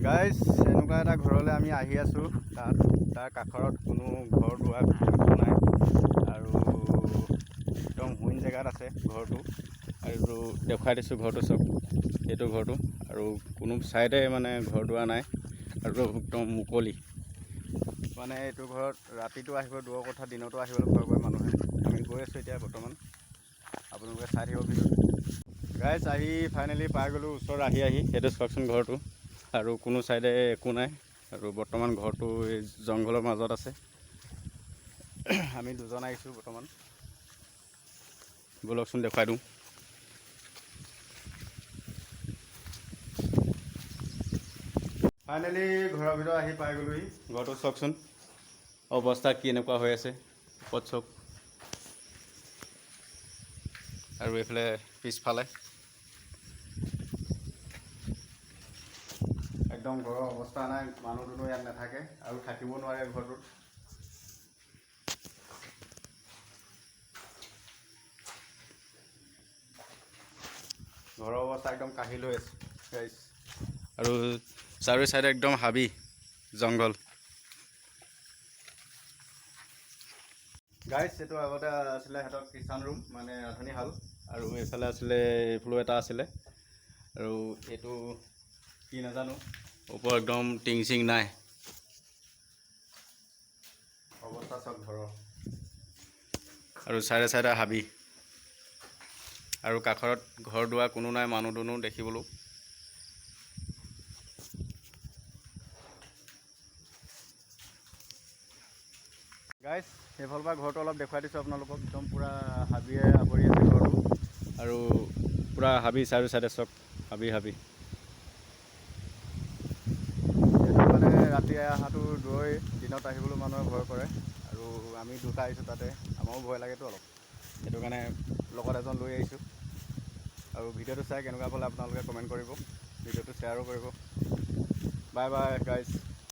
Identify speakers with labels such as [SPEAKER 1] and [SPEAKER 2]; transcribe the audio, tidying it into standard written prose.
[SPEAKER 1] Guys এনেকুৱা এটা ঘৰলৈ আমি আহি আছোঁ। তাৰ কাষৰত কোনো ঘৰ দুৱাৰ নাই আৰু একদম হুইন জেগাত আছে ঘৰটো। আৰু দেখুৱাই দিছোঁ ঘৰটো চাওক, এইটো ঘৰটো। আৰু কোনো ছাইডে মানে ঘৰ দুৱাৰ নাই আৰু একদম মুকলি। মানে এইটো ঘৰত ৰাতিটো আহিব দূৰৰ কথা, দিনতো আহিবলৈ ভয় কৰে মানুহে। আমি গৈ আছোঁ এতিয়া বৰ্তমান, আপোনালোকে চাই থাকিব ভিডিঅ'টো। গাইজ আহি ফাইনেলি পাই গ'লোঁ ওচৰত আহি সেইটো চাওকচোন ঘৰটো। আৰু কোনো ছাইডে একো নাই আৰু বৰ্তমান ঘৰটো এই জংঘলৰ মাজত আছে। আমি দুজন আহিছোঁ বৰ্তমান, ব'লকচোন দেখুৱাই দিওঁ। ফাইনেলি ঘৰৰ ভিতৰত আহি পাই গ'লোহি। ঘৰটো চাওকচোন অৱস্থা কেনেকুৱা হৈ আছে, ওপৰত চাওক। আৰু এইফালে পিছফালে একদম ঘৰৰ অৱস্থা নাই, মানুহ দুনুহ ইয়াত নাথাকে আৰু থাকিব নোৱাৰে ঘৰটোত। ঘৰৰ অৱস্থা একদম কাহিল হৈ আছে গাইজ। আৰু চাৰি চাইডে একদম হাবি জংঘল। গাইজ এইটো আগতে আছিলে সিহঁতৰ কিষাণ ৰুম, মানে ৰান্ধনীশাল। আৰু এইফালে আছিলে, এইফালেও এটা আছিলে। আৰু এইটো কি নাজানো, ওপৰত একদম টিং চিং নাই, অৱস্থা চব ঘৰৰ। আৰু চাইডে চাইডে হাবি আৰু কাষৰত ঘৰ দুৱাৰ কোনো নাই, মানুহ দুনুহ দেখিবলৈ। গাইজ সেইফালৰ পৰা ঘৰটো অলপ দেখুৱাই দিছোঁ আপোনালোকক। একদম পূৰা হাবিয়ে আৱৰি আছে ঘৰটো, আৰু পূৰা হাবি চাৰি চাইডে চব হাবি। এইটো মানে ৰাতি অহাটো দূৰৈ, দিনত আহিবলৈ মানুহে ভয় কৰে। আৰু আমি দুটা আহিছোঁ তাতে, আমাৰো ভয় লাগেতো অলপ, সেইটো কাৰণে লগত এজন লৈ আহিছোঁ। আৰু ভিডিঅ'টো চাই কেনেকুৱা পালে আপোনালোকে কমেণ্ট কৰিব, ভিডিঅ'টো শ্বেয়াৰো কৰিব। Bye bye guys.